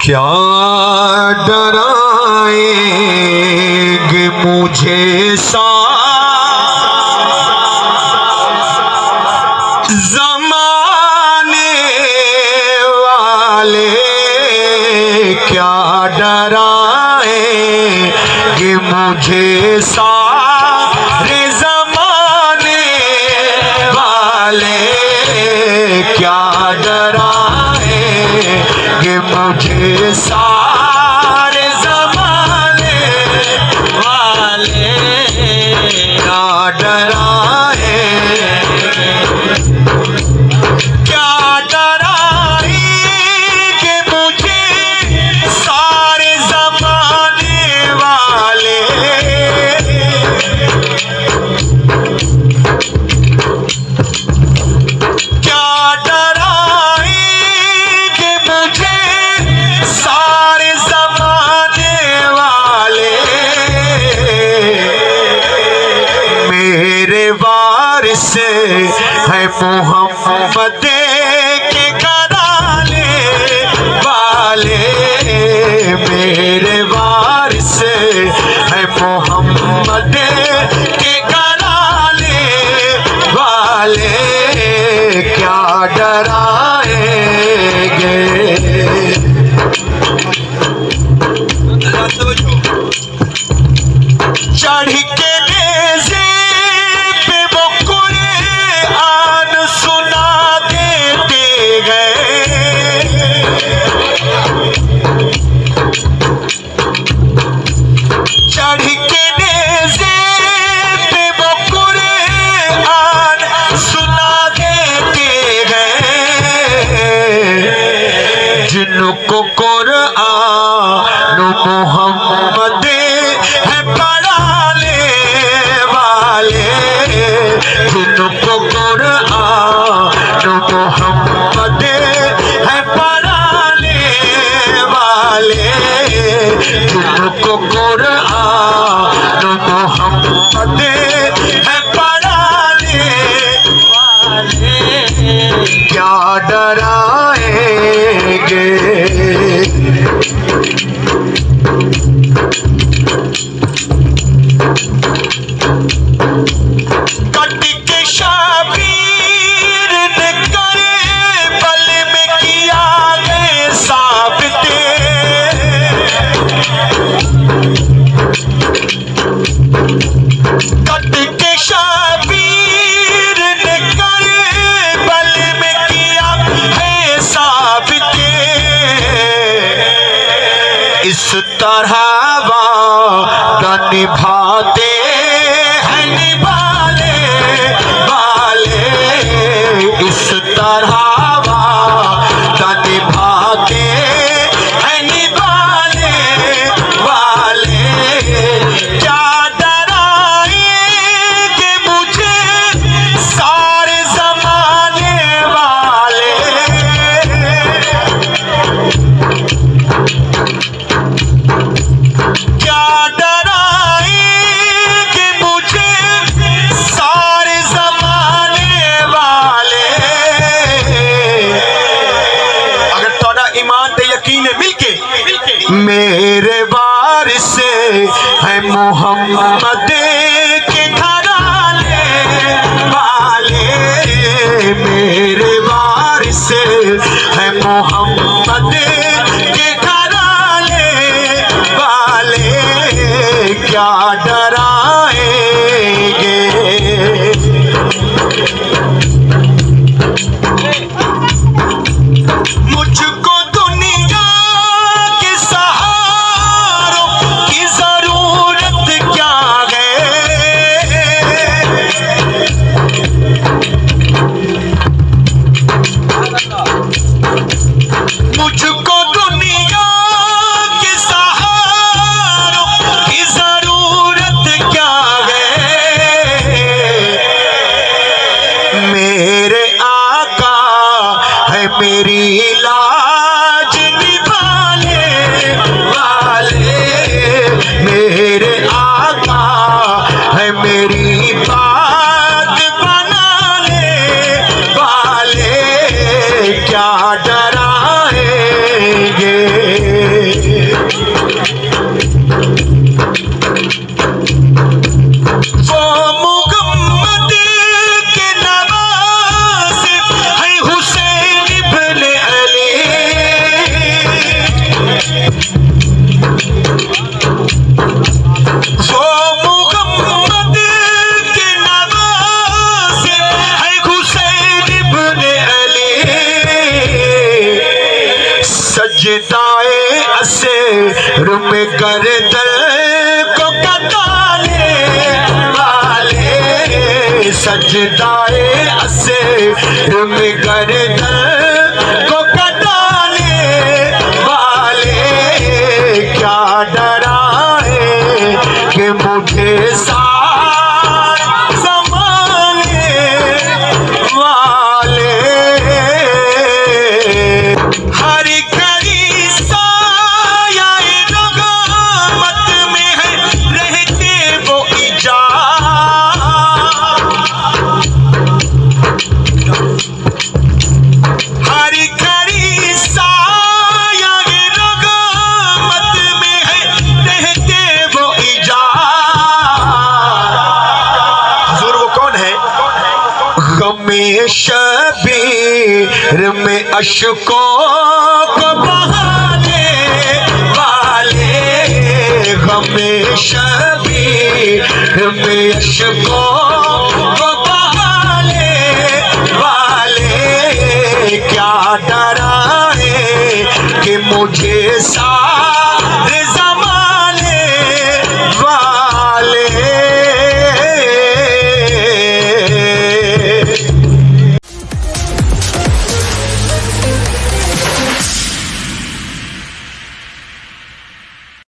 क्या डराएंगे मुझे ज़माने वाले, क्या डराएंगे मुझे सारे ज़माने वाले, क्या डराएंगे मुझे सारे ज़माने वाले, क्या डराएंगे, क्या डराएंगे मुझे सारे ज़माने वाले, क्या डराएंगे मुझे सारे ज़माने वाले। मेरे वारिस है मोहम्मद के घराने वाले, मेरे वारिस है मोहम्मद के घराने वाले, क्या डराएंगे। चढ़ के नेज़े पे वो कुरान सुना देते गए, चढ़ के नेज़े पे वो कुरान सुना देते गए, जिनको कुरान मोहम्मद है पढ़ाने वाले, जिनको कुरान मोहम्मद है पढ़ाने वाले, जिनको कुरान मोहम्मद है पढ़ाने वाले, क्या डराएंगे। कट के शाबीर ने करबल में किया गए साबित, कट के शाबीर ने करबल में किया है साबित, इस तरह वादा निभाते हैं निभाने वाले, इस तरह वादा निभाते हैं निभाने वाले, क्या डराएंगे मुझे सारे ज़माने वाले, क्या डराएंगे मुझे सारे ज़माने वाले। अगर तोड़ा ईमान ते यकीन मिलके मेरे वारिस है मोहम्मद के घराने वाले, मेरे वारिस है मोहम्मद के घराने वाले, क्या डराएंगे। मुझको दुनिया के सहारों की जरूरत क्या है, सजदाए असेर में गर्दन को कटाने वाले, सजदाए असेर में गर्दन को कटाने वाले, क्या डरा है कि मुझे साथ संभालने वाले, हर घड़ी साया रग़बत में है रहते वो हर घड़ी साया रग़बत में है रहते वो हुज़ूर वो कौन है? गमे शबीर में अशकों को बहाने वाले, गमे शबीर में अशकों को बहाने वाले, क्या डरा है कि मुझे साथ